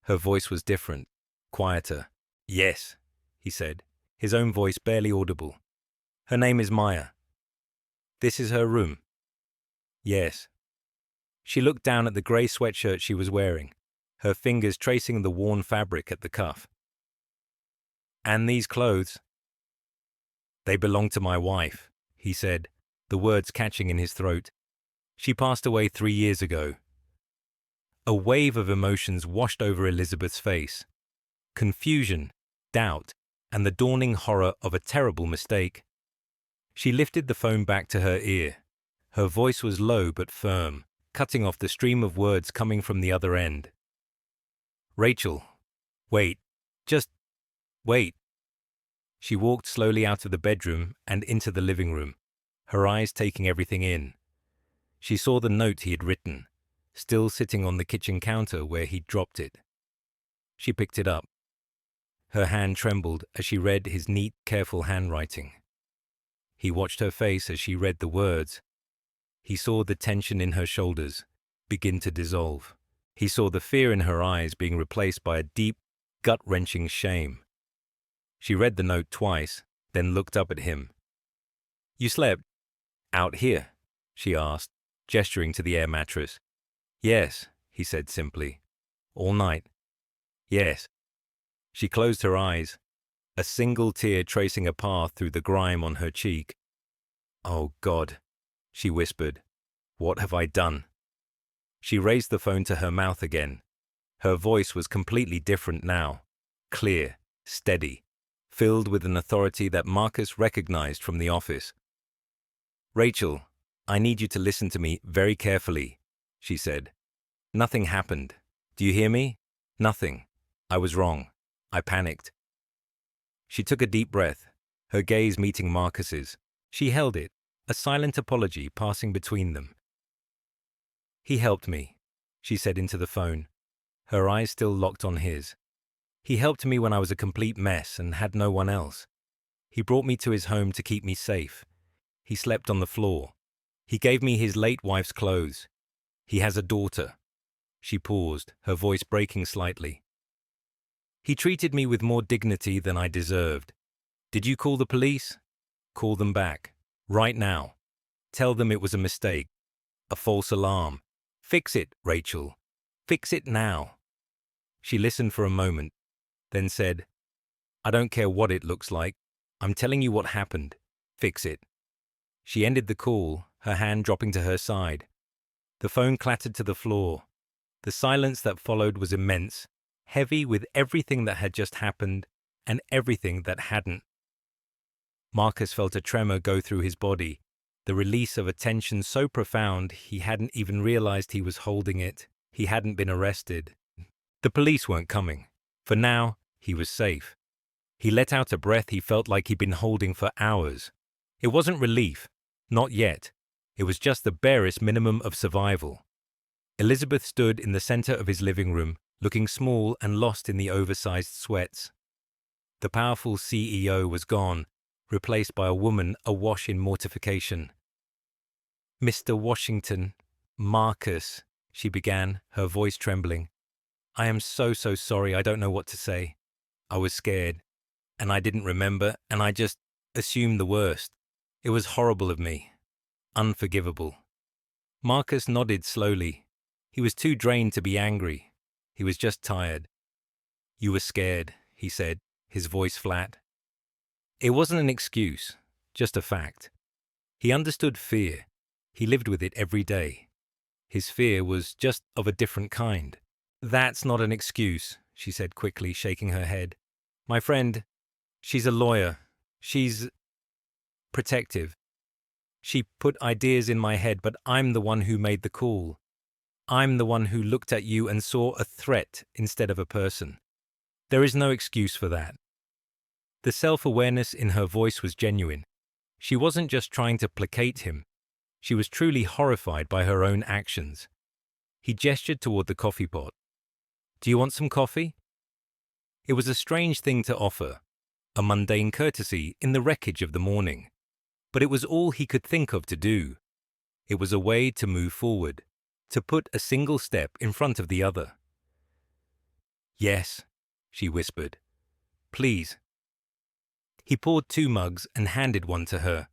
Her voice was different, quieter. "Yes," he said, his own voice barely audible. "Her name is Maya. This is her room." Yes. She looked down at the grey sweatshirt she was wearing, her fingers tracing the worn fabric at the cuff. And these clothes? They belong to my wife, he said, the words catching in his throat. She passed away 3 years ago. A wave of emotions washed over Elizabeth's face. Confusion, doubt, and the dawning horror of a terrible mistake. She lifted the phone back to her ear. Her voice was low but firm, cutting off the stream of words coming from the other end. Rachel, wait, just wait. She walked slowly out of the bedroom and into the living room, her eyes taking everything in. She saw the note he had written, still sitting on the kitchen counter where he'd dropped it. She picked it up. Her hand trembled as she read his neat, careful handwriting. He watched her face as she read the words. He saw the tension in her shoulders begin to dissolve. He saw the fear in her eyes being replaced by a deep, gut-wrenching shame. She read the note twice, then looked up at him. "You slept out here?" she asked, gesturing to the air mattress. "Yes," he said simply. "All night?" "Yes." She closed her eyes, a single tear tracing a path through the grime on her cheek. "Oh, God," she whispered. "What have I done?" She raised the phone to her mouth again. Her voice was completely different now, clear, steady, filled with an authority that Marcus recognized from the office. "Rachel, I need you to listen to me very carefully," she said. "Nothing happened. Do you hear me? Nothing. I was wrong. I panicked." She took a deep breath, her gaze meeting Marcus's. She held it, a silent apology passing between them. "He helped me," she said into the phone, her eyes still locked on his. "He helped me when I was a complete mess and had no one else. He brought me to his home to keep me safe. He slept on the floor. He gave me his late wife's clothes. He has a daughter." She paused, her voice breaking slightly. "He treated me with more dignity than I deserved. Did you call the police? Call them back. Right now. Tell them it was a mistake. A false alarm. Fix it, Rachel. Fix it now." She listened for a moment, then said, "I don't care what it looks like. I'm telling you what happened. Fix it." She ended the call, her hand dropping to her side. The phone clattered to the floor. The silence that followed was immense, heavy with everything that had just happened and everything that hadn't. Marcus felt a tremor go through his body, the release of a tension so profound he hadn't even realized he was holding it. He hadn't been arrested. The police weren't coming. For now, he was safe. He let out a breath he felt like he'd been holding for hours. It wasn't relief. Not yet. It was just the barest minimum of survival. Elizabeth stood in the center of his living room, looking small and lost in the oversized sweats. The powerful CEO was gone, replaced by a woman awash in mortification. "Mr. Washington, Marcus," she began, her voice trembling. "I am so sorry. I don't know what to say. I was scared, and I didn't remember, and I just assumed the worst. It was horrible of me. Unforgivable." Marcus nodded slowly. He was too drained to be angry. He was just tired. "You were scared," he said, his voice flat. It wasn't an excuse, just a fact. He understood fear. He lived with it every day. His fear was just of a different kind. "That's not an excuse," she said quickly, shaking her head. "My friend, she's a lawyer. She's protective. She put ideas in my head, but I'm the one who made the call. I'm the one who looked at you and saw a threat instead of a person. There is no excuse for that." The self-awareness in her voice was genuine. She wasn't just trying to placate him. She was truly horrified by her own actions. He gestured toward the coffee pot. "Do you want some coffee?" It was a strange thing to offer, a mundane courtesy in the wreckage of the morning. But it was all he could think of to do. It was a way to move forward, to put a single step in front of the other. "Yes," she whispered. "Please." He poured 2 mugs and handed one to her.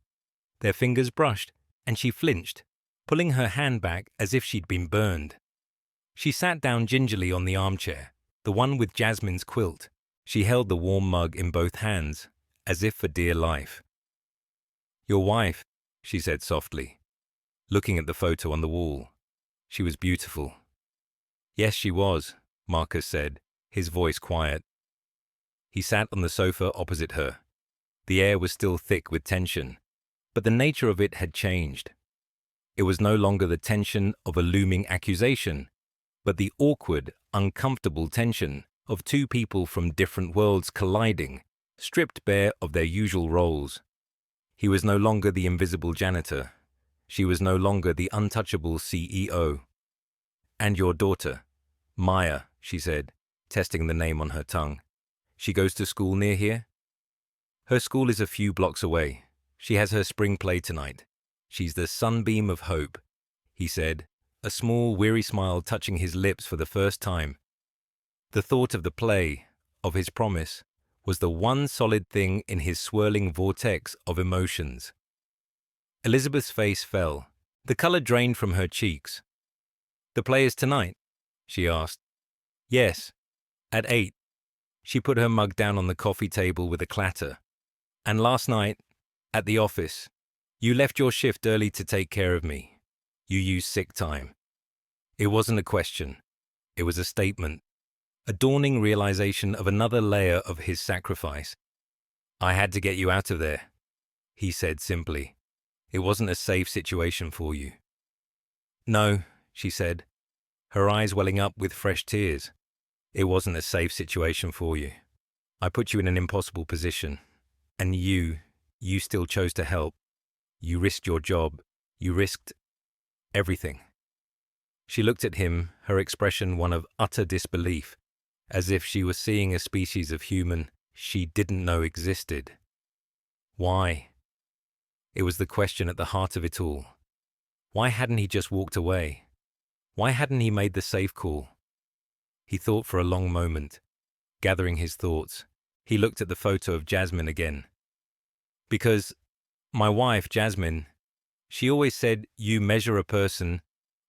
Their fingers brushed, and she flinched, pulling her hand back as if she'd been burned. She sat down gingerly on the armchair, the one with Jasmine's quilt. She held the warm mug in both hands, as if for dear life. "Your wife," she said softly, looking at the photo on the wall. She was beautiful. "Yes, she was," Marcus said, his voice quiet. He sat on the sofa opposite her. The air was still thick with tension, but the nature of it had changed. It was no longer the tension of a looming accusation, but the awkward, uncomfortable tension of two people from different worlds colliding, stripped bare of their usual roles. He was no longer the invisible janitor. She was no longer the untouchable CEO. "And your daughter, Maya," she said, testing the name on her tongue. "She goes to school near here?" "Her school is a few blocks away. She has her spring play tonight. She's the sunbeam of hope," he said, a small, weary smile touching his lips for the first time. The thought of the play, of his promise, was the one solid thing in his swirling vortex of emotions. Elizabeth's face fell. The color drained from her cheeks. "The play is tonight?" she asked. "Yes, at 8. She put her mug down on the coffee table with a clatter. "And last night, at the office, you left your shift early to take care of me. You used sick time." It wasn't a question. It was a statement. A dawning realization of another layer of his sacrifice. "I had to get you out of there," he said simply. "It wasn't a safe situation for you." "No," she said, her eyes welling up with fresh tears. "It wasn't a safe situation for you. I put you in an impossible position. And you still chose to help. You risked your job. You risked everything." She looked at him, her expression one of utter disbelief, as if she was seeing a species of human she didn't know existed. Why? It was the question at the heart of it all. Why hadn't he just walked away? Why hadn't he made the safe call? He thought for a long moment. Gathering his thoughts, he looked at the photo of Jasmine again. "Because my wife, Jasmine, she always said you measure a person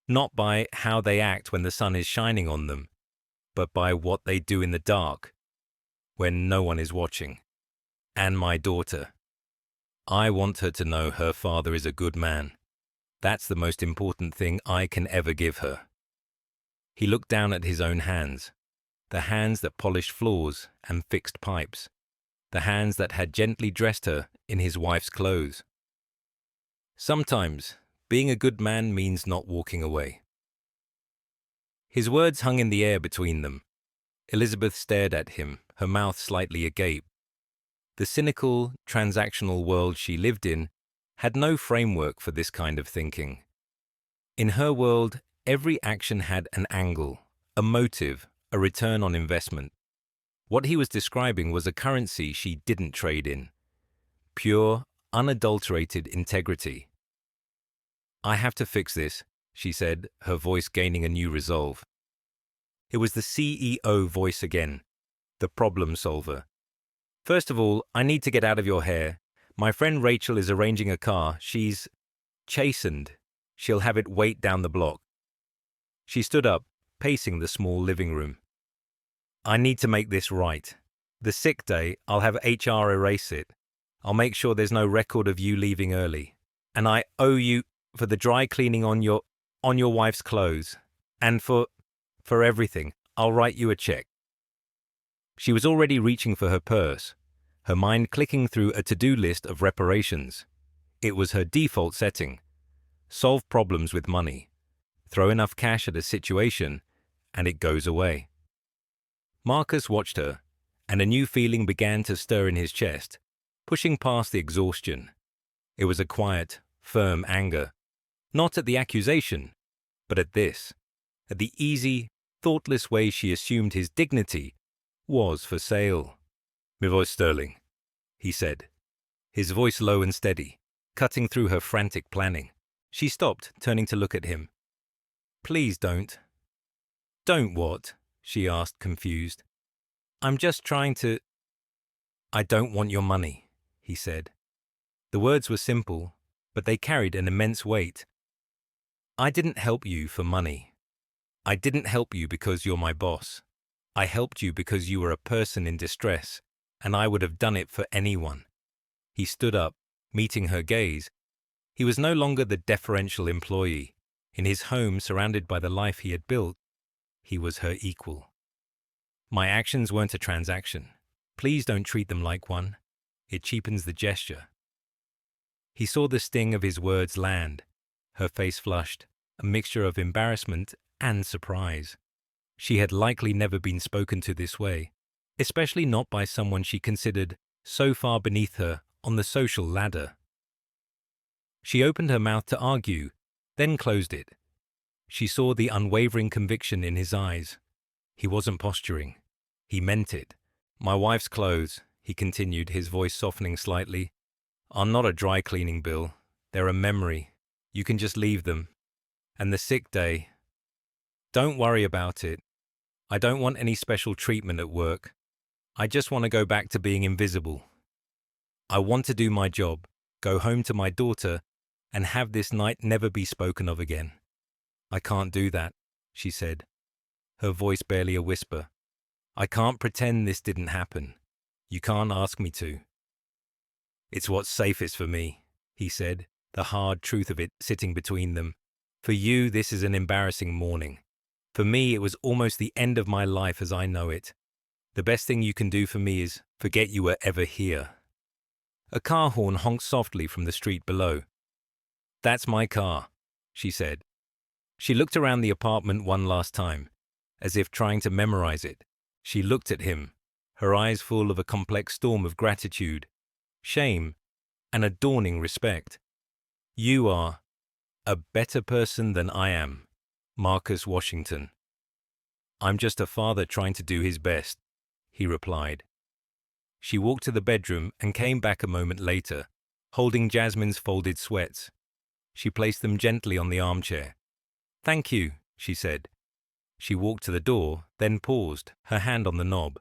not by how they act when the sun is shining on them, but by what they do in the dark, when no one is watching. And my daughter. I want her to know her father is a good man. That's the most important thing I can ever give her." He looked down at his own hands, the hands that polished floors and fixed pipes, the hands that had gently dressed her in his wife's clothes. Sometimes, being a good man means not walking away. His words hung in the air between them. Elizabeth stared at him, her mouth slightly agape. The cynical, transactional world she lived in had no framework for this kind of thinking. In her world, every action had an angle, a motive, a return on investment. What he was describing was a currency she didn't trade in. Pure, unadulterated integrity. "I have to fix this," she said, her voice gaining a new resolve. It was the CEO voice again, the problem solver. "First of all, I need to get out of your hair. My friend Rachel is arranging a car. She's chastened. She'll have it wait down the block." She stood up, pacing the small living room. "I need to make this right. The sick day, I'll have HR erase it. I'll make sure there's no record of you leaving early. And I owe you for the dry cleaning on your wife's clothes. And for everything, I'll write you a check." She was already reaching for her purse, her mind clicking through a to-do list of reparations. It was her default setting. Solve problems with money. Throw enough cash at a situation, and it goes away. Marcus watched her, and a new feeling began to stir in his chest, pushing past the exhaustion. It was a quiet, firm anger, not at the accusation, but at this, at the easy, thoughtless way she assumed his dignity was for sale. "My voice Sterling," he said, his voice low and steady, cutting through her frantic planning. She stopped, turning to look at him. "Please don't." "Don't what?" she asked, confused. "I'm just trying to—" "I don't want your money," he said. The words were simple, but they carried an immense weight. I didn't help you for money. I didn't help you because you're my boss. I helped you because you were a person in distress, and I would have done it for anyone." He stood up, meeting her gaze. He was no longer the deferential employee. In his home, surrounded by the life he had built, he was her equal. "My actions weren't a transaction. Please don't treat them like one. It cheapens the gesture." He saw the sting of his words land. Her face flushed, a mixture of embarrassment and surprise. She had likely never been spoken to this way, especially not by someone she considered so far beneath her on the social ladder. She opened her mouth to argue, then closed it. She saw the unwavering conviction in his eyes. He wasn't posturing. He meant it. "My wife's clothes," he continued, his voice softening slightly, "are not a dry cleaning bill. They're a memory. You can just leave them. And the sick day, don't worry about it. I don't want any special treatment at work. I just want to go back to being invisible. I want to do my job, go home to my daughter, and have this night never be spoken of again." "I can't do that," she said, her voice barely a whisper. "I can't pretend this didn't happen. You can't ask me to." "It's what's safest for me," he said, the hard truth of it sitting between them. "For you, this is an embarrassing morning. For me, it was almost the end of my life as I know it. The best thing you can do for me is forget you were ever here." A car horn honked softly from the street below. "That's my car," she said. She looked around the apartment one last time, as if trying to memorize it. She looked at him, her eyes full of a complex storm of gratitude, shame, and a dawning respect. "You are a better person than I am, Marcus Washington." "I'm just a father trying to do his best," he replied. She walked to the bedroom and came back a moment later, holding Jasmine's folded sweats. She placed them gently on the armchair. "Thank you," she said. She walked to the door, then paused, her hand on the knob.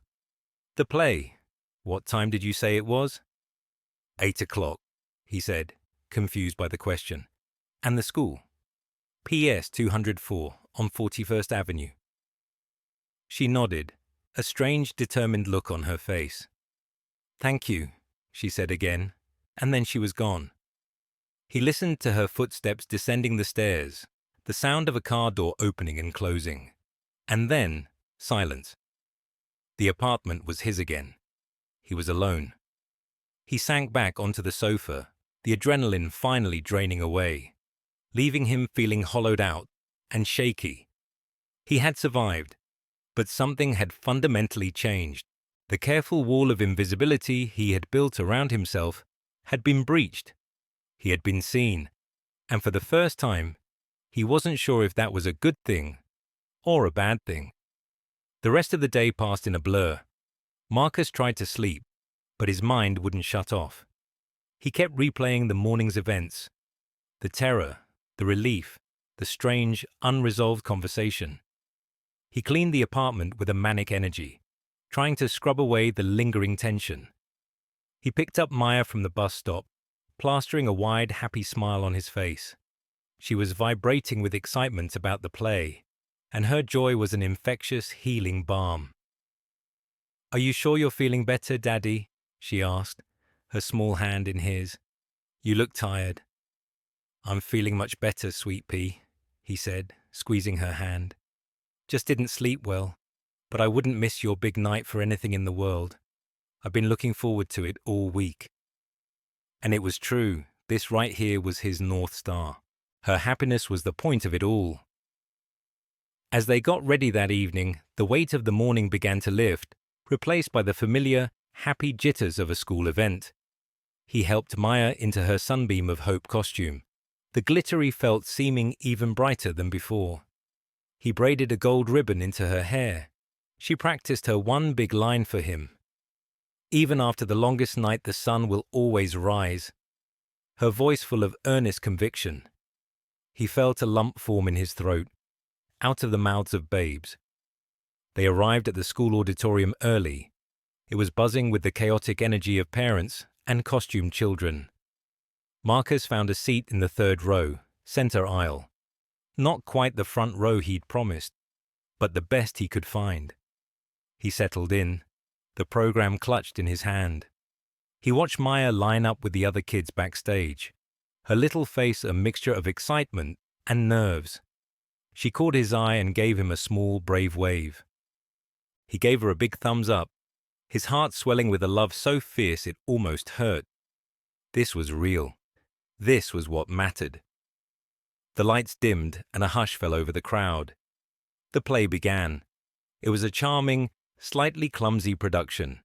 "The play. What time did you say it was?" 8:00, he said, confused by the question. "And the school?" "PS 204 on 41st Avenue. She nodded, a strange, determined look on her face. "Thank you," she said again, and then she was gone. He listened to her footsteps descending the stairs, the sound of a car door opening and closing. And then, silence. The apartment was his again. He was alone. He sank back onto the sofa, the adrenaline finally draining away, leaving him feeling hollowed out and shaky. He had survived, but something had fundamentally changed. The careful wall of invisibility he had built around himself had been breached. He had been seen, and for the first time, he wasn't sure if that was a good thing or a bad thing. The rest of the day passed in a blur. Marcus tried to sleep, but his mind wouldn't shut off. He kept replaying the morning's events, the terror, the relief, the strange, unresolved conversation. He cleaned the apartment with a manic energy, trying to scrub away the lingering tension. He picked up Maya from the bus stop, plastering a wide, happy smile on his face. She was vibrating with excitement about the play, and her joy was an infectious, healing balm. "Are you sure you're feeling better, Daddy?" she asked, her small hand in his. "You look tired." "I'm feeling much better, sweet pea," he said, squeezing her hand. "Just didn't sleep well, but I wouldn't miss your big night for anything in the world. I've been looking forward to it all week." And it was true. This right here was his North Star. Her happiness was the point of it all. As they got ready that evening, the weight of the morning began to lift, replaced by the familiar, happy jitters of a school event. He helped Maya into her Sunbeam of Hope costume, the glittery felt seeming even brighter than before. He braided a gold ribbon into her hair. She practiced her one big line for him. "Even after the longest night, the sun will always rise." Her voice full of earnest conviction. He felt a lump form in his throat, out of the mouths of babes. They arrived at the school auditorium early. It was buzzing with the chaotic energy of parents and costumed children. Marcus found a seat in the third row, center aisle. Not quite the front row he'd promised, but the best he could find. He settled in, the program clutched in his hand. He watched Maya line up with the other kids backstage, her little face a mixture of excitement and nerves. She caught his eye and gave him a small, brave wave. He gave her a big thumbs up, his heart swelling with a love so fierce it almost hurt. This was real. This was what mattered. The lights dimmed and a hush fell over the crowd. The play began. It was a charming, slightly clumsy production,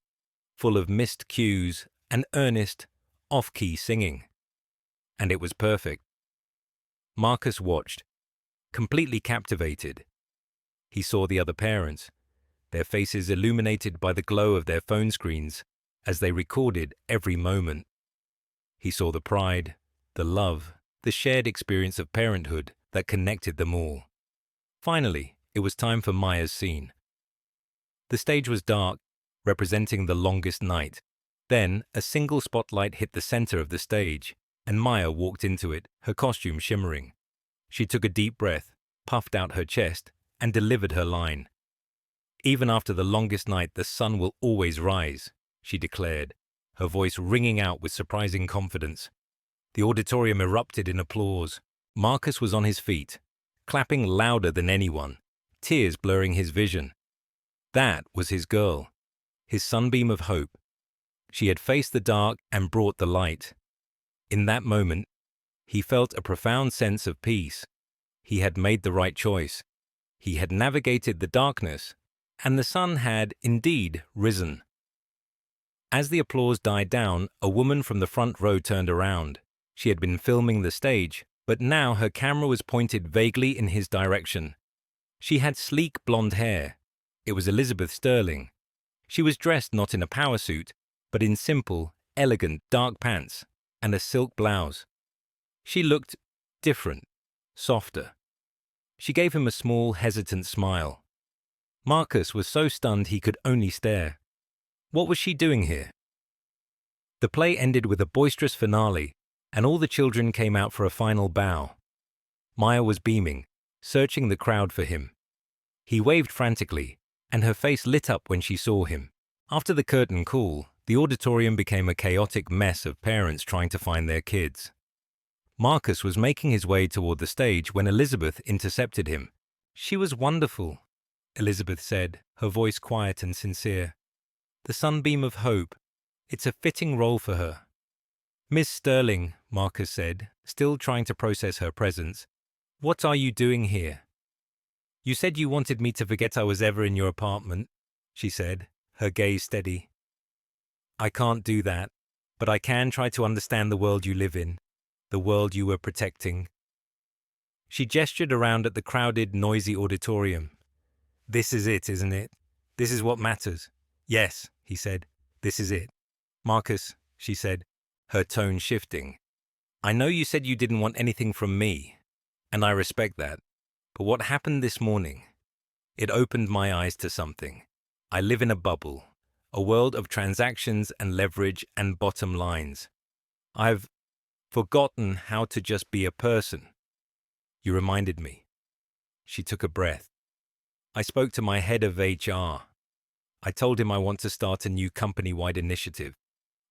full of missed cues and earnest, off-key singing. And it was perfect. Marcus watched, completely captivated. He saw the other parents, their faces illuminated by the glow of their phone screens as they recorded every moment. He saw the pride, the love, the shared experience of parenthood that connected them all. Finally, it was time for Maya's scene. The stage was dark, representing the longest night. Then, a single spotlight hit the center of the stage, and Maya walked into it, her costume shimmering. She took a deep breath, puffed out her chest, and delivered her line. "Even after the longest night, the sun will always rise," she declared, her voice ringing out with surprising confidence. The auditorium erupted in applause. Marcus was on his feet, clapping louder than anyone, tears blurring his vision. That was his girl, his sunbeam of hope. She had faced the dark and brought the light. In that moment, he felt a profound sense of peace. He had made the right choice. He had navigated the darkness, and the sun had, indeed, risen. As the applause died down, a woman from the front row turned around. She had been filming the stage, but now her camera was pointed vaguely in his direction. She had sleek blonde hair. It was Elizabeth Sterling. She was dressed not in a power suit, but in simple, elegant dark pants and a silk blouse. She looked different, softer. She gave him a small, hesitant smile. Marcus was so stunned he could only stare. What was she doing here? The play ended with a boisterous finale, and all the children came out for a final bow. Maya was beaming, searching the crowd for him. He waved frantically, and her face lit up when she saw him. After the curtain call, the auditorium became a chaotic mess of parents trying to find their kids. Marcus was making his way toward the stage when Elizabeth intercepted him. "She was wonderful," Elizabeth said, her voice quiet and sincere. "The sunbeam of hope. It's a fitting role for her." "Miss Sterling," Marcus said, still trying to process her presence, "what are you doing here?" "You said you wanted me to forget I was ever in your apartment," she said, her gaze steady. "I can't do that, but I can try to understand the world you live in, the world you were protecting." She gestured around at the crowded, noisy auditorium. "This is it, isn't it? This is what matters." "Yes," he said, "this is it." "Marcus," she said, her tone shifting, "I know you said you didn't want anything from me, and I respect that. But what happened this morning? It opened my eyes to something. I live in a bubble, a world of transactions and leverage and bottom lines. I've forgotten how to just be a person. You reminded me." She took a breath. "I spoke to my head of HR. I told him I want to start a new company-wide initiative,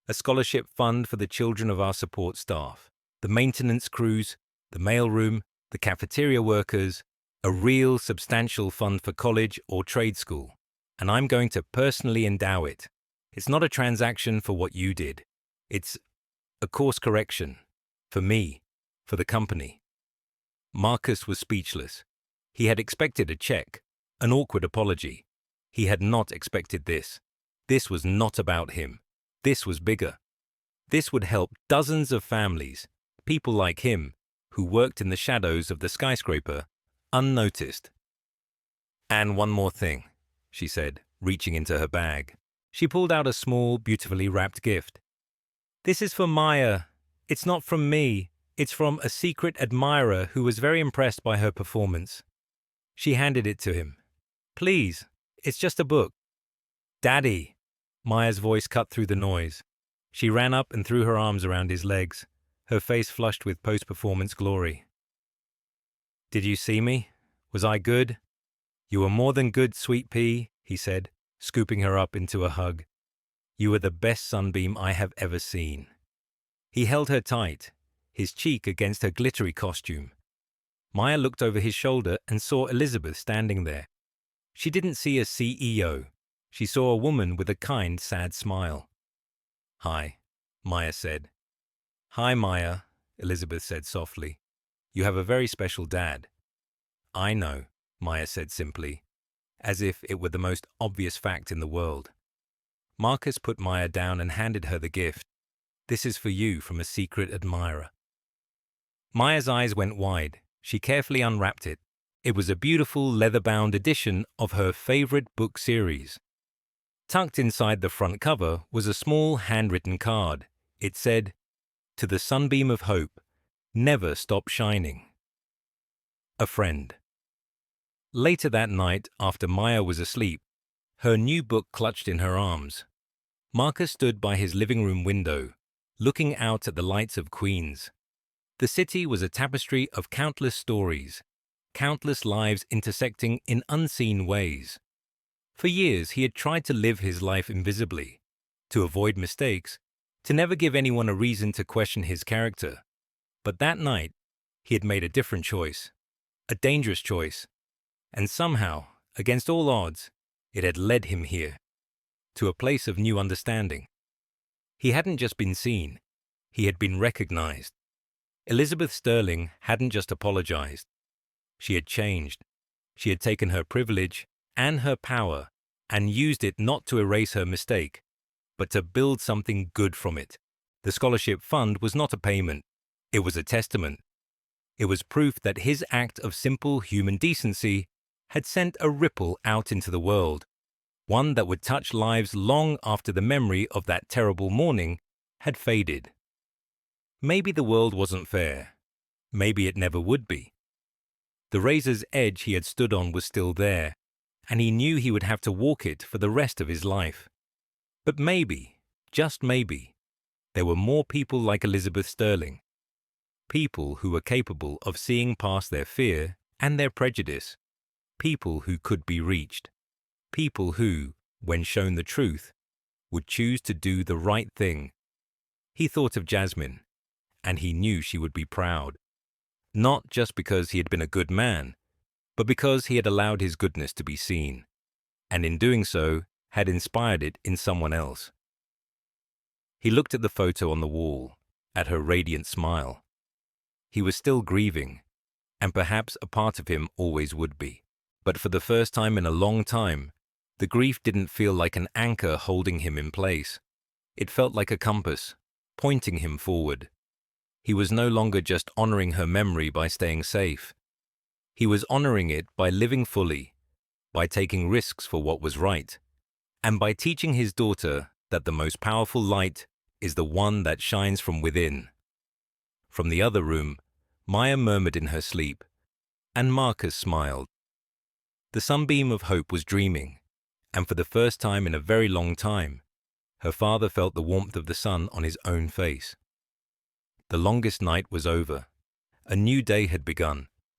a scholarship fund for the children of our support staff, the maintenance crews, the mailroom, the cafeteria workers, a real substantial fund for college or trade school, and I'm going to personally endow it. It's not a transaction for what you did. It's a course correction. For me. For the company." Marcus was speechless. He had expected a check, an awkward apology. He had not expected this. This was not about him. This was bigger. This would help dozens of families, people like him, who worked in the shadows of the skyscraper, unnoticed. "And one more thing," she said, reaching into her bag. She pulled out a small, beautifully wrapped gift. "This is for Maya. It's not from me. It's from a secret admirer who was very impressed by her performance." She handed it to him. "Please, it's just a book." "Daddy!" Maya's voice cut through the noise. She ran up and threw her arms around his legs, her face flushed with post-performance glory. Did you see me? Was I good? You were more than good, sweet pea, he said, scooping her up into a hug. You were the best sunbeam I have ever seen. He held her tight, his cheek against her glittery costume. Maya looked over his shoulder and saw Elizabeth standing there. She didn't see a CEO. She saw a woman with a kind, sad smile. Hi, Maya said. Hi, Maya, Elizabeth said softly. You have a very special dad. I know, Maya said simply, as if it were the most obvious fact in the world. Marcus put Maya down and handed her the gift. This is for you from a secret admirer. Maya's eyes went wide. She carefully unwrapped it. It was a beautiful leather-bound edition of her favorite book series. Tucked inside the front cover was a small handwritten card. It said, "To the sunbeam of hope, never stop shining. A friend." Later that night, after Maya was asleep, her new book clutched in her arms. Marcus stood by his living room window, looking out at the lights of Queens. The city was a tapestry of countless stories, countless lives intersecting in unseen ways. For years, he had tried to live his life invisibly, to avoid mistakes, to never give anyone a reason to question his character. But that night, he had made a different choice, a dangerous choice, and somehow, against all odds, it had led him here, to a place of new understanding. He hadn't just been seen, he had been recognized. Elizabeth Sterling hadn't just apologized. She had changed. She had taken her privilege and her power and used it not to erase her mistake, but to build something good from it. The scholarship fund was not a payment. It was a testament. It was proof that his act of simple human decency had sent a ripple out into the world, one that would touch lives long after the memory of that terrible morning had faded. Maybe the world wasn't fair. Maybe it never would be. The razor's edge he had stood on was still there, and he knew he would have to walk it for the rest of his life. But maybe, just maybe, there were more people like Elizabeth Sterling. People who were capable of seeing past their fear and their prejudice. People who could be reached. People who, when shown the truth, would choose to do the right thing. He thought of Jasmine, and he knew she would be proud. Not just because he had been a good man, but because he had allowed his goodness to be seen, and in doing so, had inspired it in someone else. He looked at the photo on the wall, at her radiant smile. He was still grieving, and perhaps a part of him always would be. But for the first time in a long time, the grief didn't feel like an anchor holding him in place. It felt like a compass, pointing him forward. He was no longer just honoring her memory by staying safe. He was honoring it by living fully, by taking risks for what was right, and by teaching his daughter that the most powerful light is the one that shines from within. From the other room, Maya murmured in her sleep, and Marcus smiled. The sunbeam of hope was dreaming, and for the first time in a very long time, her father felt the warmth of the sun on his own face. The longest night was over. A new day had begun,